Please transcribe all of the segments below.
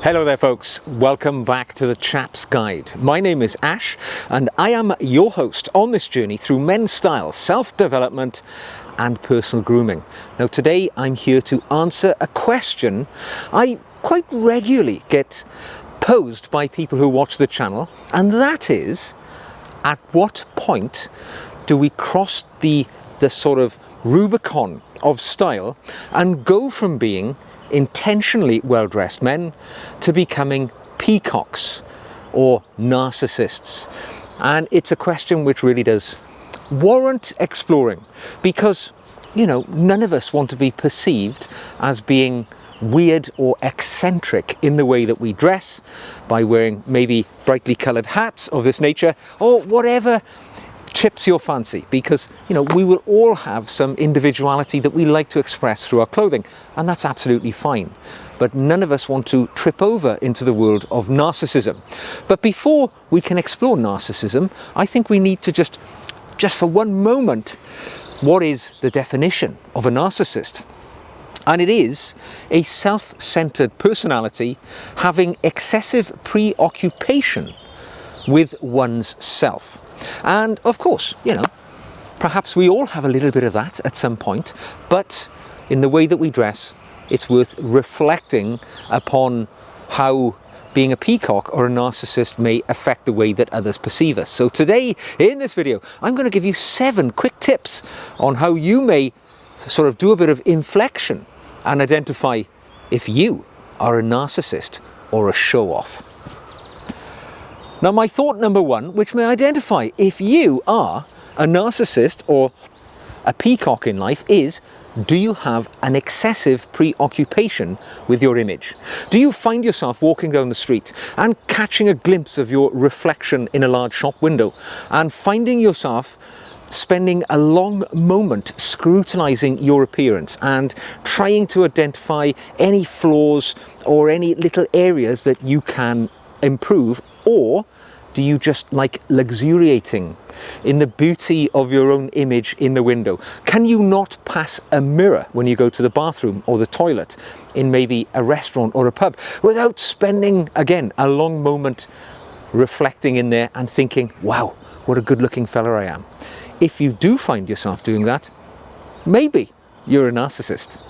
Hello there folks, welcome back to the Chap's Guide. My name is Ash and I am your host on this journey through men's style, self-development and personal grooming. Now today I'm here to answer a question I quite regularly get posed by people who watch the channel, and that is, at what point do we cross the sort of Rubicon of style and go from being intentionally well-dressed men to becoming peacocks or narcissists? And it's a question which really does warrant exploring, because, you know, none of us want to be perceived as being weird or eccentric in the way that we dress, by wearing maybe brightly coloured hats of this nature or whatever tips your fancy, because, you know, we will all have some individuality that we like to express through our clothing, and that's absolutely fine. But none of us want to trip over into the world of narcissism. But before we can explore narcissism, I think we need to just for one moment, what is the definition of a narcissist? And it is a self-centered personality having excessive preoccupation with one's self. And of course, you know, perhaps we all have a little bit of that at some point, but in the way that we dress, it's worth reflecting upon how being a peacock or a narcissist may affect the way that others perceive us. So today, in this video, I'm going to give you 7 quick tips on how you may sort of do a bit of inflection and identify if you are a narcissist or a show-off. Now, my thought number 1, which may identify if you are a narcissist or a peacock in life, is, do you have an excessive preoccupation with your image? Do you find yourself walking down the street and catching a glimpse of your reflection in a large shop window and finding yourself spending a long moment scrutinizing your appearance and trying to identify any flaws or any little areas that you can improve? Or do you just like luxuriating in the beauty of your own image in the window? Can you not pass a mirror when you go to the bathroom or the toilet in maybe a restaurant or a pub without spending, again, a long moment reflecting in there and thinking, wow, what a good looking fella I am? If you do find yourself doing that, maybe you're a narcissist.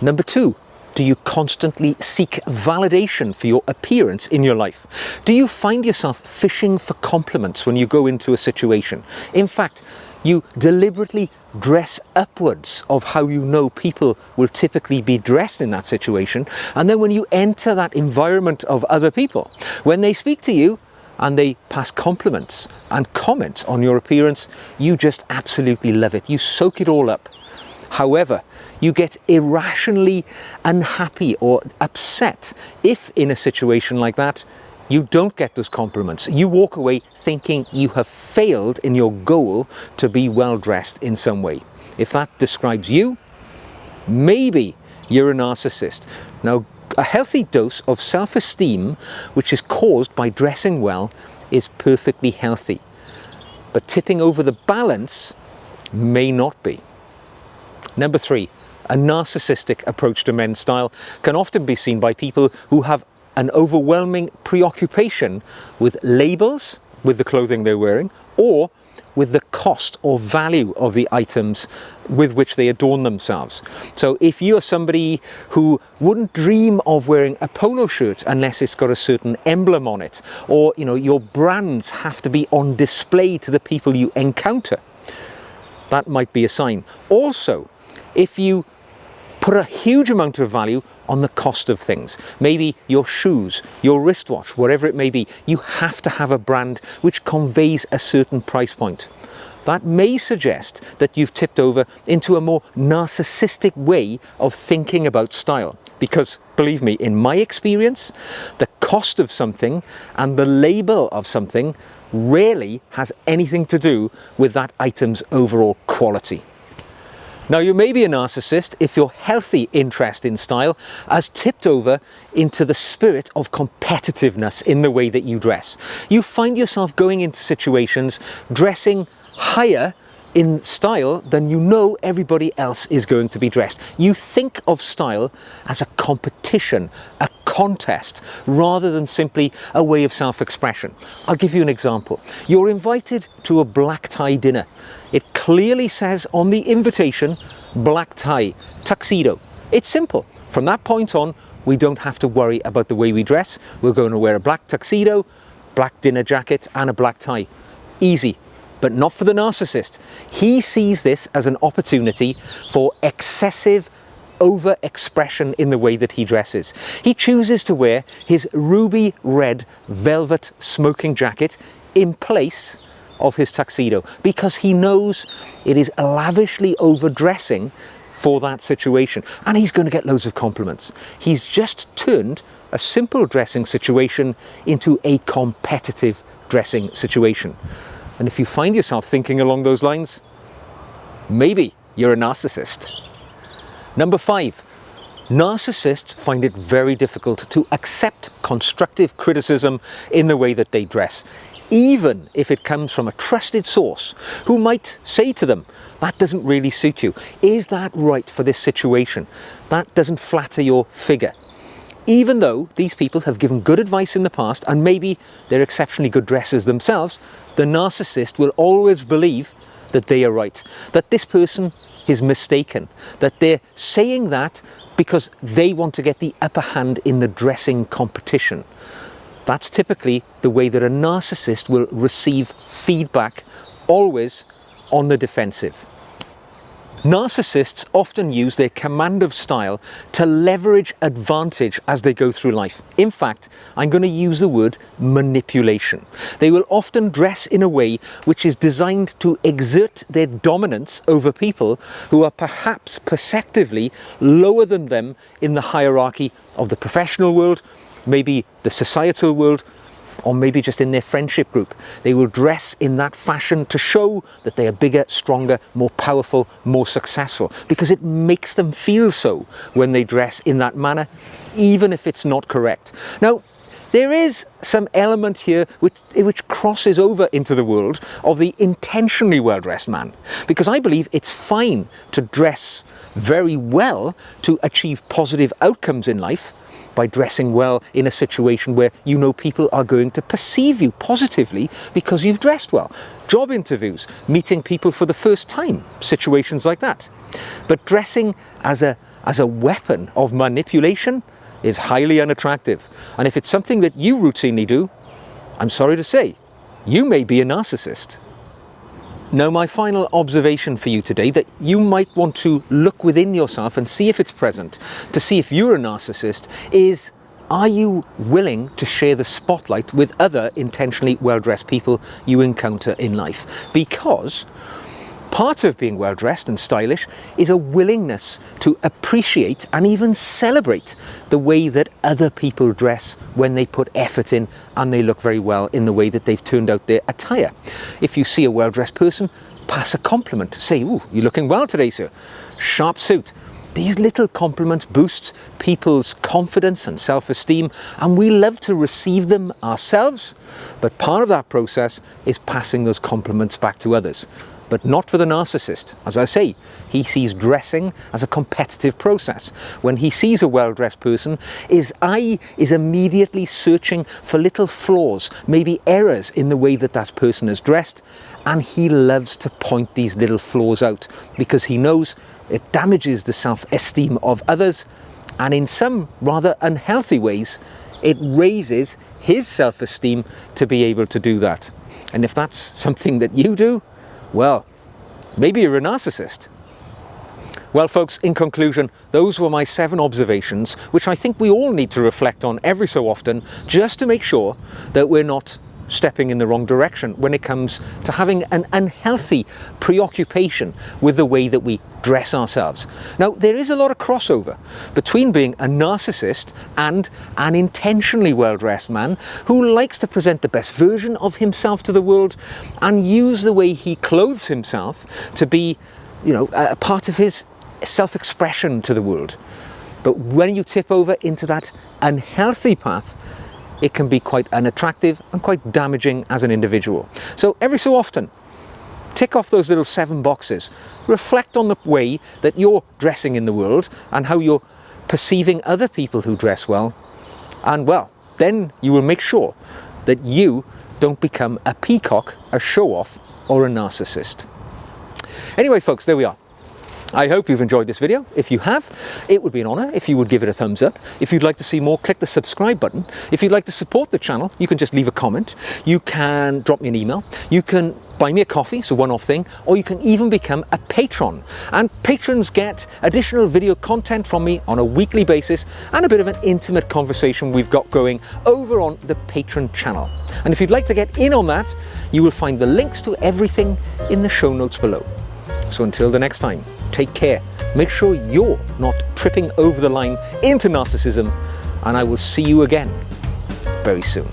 Number 2, do you constantly seek validation for your appearance in your life? Do you find yourself fishing for compliments when you go into a situation? In fact, you deliberately dress upwards of how you know people will typically be dressed in that situation, and then when you enter that environment of other people, when they speak to you and they pass compliments and comments on your appearance, you just absolutely love it. You soak it all up. However, you get irrationally unhappy or upset if in a situation like that you don't get those compliments. You walk away thinking you have failed in your goal to be well dressed in some way. If that describes you, maybe you're a narcissist. Now, a healthy dose of self-esteem, which is caused by dressing well, is perfectly healthy. But tipping over the balance may not be. Number 3, a narcissistic approach to men's style can often be seen by people who have an overwhelming preoccupation with labels, with the clothing they're wearing, or with the cost or value of the items with which they adorn themselves. So if you're somebody who wouldn't dream of wearing a polo shirt unless it's got a certain emblem on it, or, you know, your brands have to be on display to the people you encounter, that might be a sign. Also, if you put a huge amount of value on the cost of things, maybe your shoes, your wristwatch, whatever it may be, you have to have a brand which conveys a certain price point. That may suggest that you've tipped over into a more narcissistic way of thinking about style. Because, believe me, in my experience, the cost of something and the label of something rarely has anything to do with that item's overall quality. Now, you may be a narcissist if your healthy interest in style has tipped over into the spirit of competitiveness in the way that you dress. You find yourself going into situations dressing higher in style, then you know everybody else is going to be dressed. You think of style as a competition, a contest, rather than simply a way of self-expression. I'll give you an example. You're invited to a black tie dinner. It clearly says on the invitation, black tie, tuxedo. It's simple. From that point on, we don't have to worry about the way we dress. We're going to wear a black tuxedo, black dinner jacket, and a black tie. Easy. But not for the narcissist. He sees this as an opportunity for excessive over-expression in the way that he dresses. He chooses to wear his ruby red velvet smoking jacket in place of his tuxedo because he knows it is lavishly overdressing for that situation, and he's going to get loads of compliments. He's just turned a simple dressing situation into a competitive dressing situation. And if you find yourself thinking along those lines, maybe you're a narcissist. Number 5, narcissists find it very difficult to accept constructive criticism in the way that they dress, even if it comes from a trusted source who might say to them, that doesn't really suit you. Is that right for this situation? That doesn't flatter your figure. Even though these people have given good advice in the past and maybe they're exceptionally good dressers themselves, the narcissist will always believe that they are right, that this person is mistaken, that they're saying that because they want to get the upper hand in the dressing competition. That's typically the way that a narcissist will receive feedback, always on the defensive. Narcissists often use their command of style to leverage advantage as they go through life. In fact, I'm going to use the word manipulation. They will often dress in a way which is designed to exert their dominance over people who are perhaps perceptively lower than them in the hierarchy of the professional world, maybe the societal world, or maybe just in their friendship group. They will dress in that fashion to show that they are bigger, stronger, more powerful, more successful, because it makes them feel so when they dress in that manner, even if it's not correct. Now, there is some element here which crosses over into the world of the intentionally well-dressed man, because I believe it's fine to dress very well to achieve positive outcomes in life, by dressing well in a situation where you know people are going to perceive you positively because you've dressed well. Job interviews, meeting people for the first time, situations like that. But dressing as a weapon of manipulation is highly unattractive. And if it's something that you routinely do, I'm sorry to say, you may be a narcissist. Now, my final observation for you today that you might want to look within yourself and see if it's present, to see if you're a narcissist, is, are you willing to share the spotlight with other intentionally well-dressed people you encounter in life? Because part of being well-dressed and stylish is a willingness to appreciate and even celebrate the way that other people dress when they put effort in and they look very well in the way that they've turned out their attire. If you see a well-dressed person, pass a compliment. Say, "Ooh, you're looking well today, sir. Sharp suit." These little compliments boost people's confidence and self-esteem, and we love to receive them ourselves, but part of that process is passing those compliments back to others. But not for the narcissist. As I say, he sees dressing as a competitive process. When he sees a well-dressed person, his eye is immediately searching for little flaws, maybe errors in the way that that person is dressed, and he loves to point these little flaws out because he knows it damages the self-esteem of others, and in some rather unhealthy ways, it raises his self-esteem to be able to do that. And if that's something that you do, well, maybe you're a narcissist. Well, folks, in conclusion, those were my 7 observations, which I think we all need to reflect on every so often, just to make sure that we're not stepping in the wrong direction when it comes to having an unhealthy preoccupation with the way that we dress ourselves. Now, there is a lot of crossover between being a narcissist and an intentionally well-dressed man who likes to present the best version of himself to the world and use the way he clothes himself to be, a part of his self-expression to the world. But when you tip over into that unhealthy path, it can be quite unattractive and quite damaging as an individual. So every so often, tick off those little 7 boxes. Reflect on the way that you're dressing in the world and how you're perceiving other people who dress well. And well, then you will make sure that you don't become a peacock, a show-off, or a narcissist. Anyway, folks, there we are. I hope you've enjoyed this video. If you have, it would be an honour if you would give it a thumbs up. If you'd like to see more, click the subscribe button. If you'd like to support the channel, you can just leave a comment. You can drop me an email. You can buy me a coffee, it's a one-off thing, or you can even become a patron. And patrons get additional video content from me on a weekly basis and a bit of an intimate conversation we've got going over on the Patreon channel. And if you'd like to get in on that, you will find the links to everything in the show notes below. So until the next time, take care. Make sure you're not tripping over the line into narcissism, and I will see you again very soon.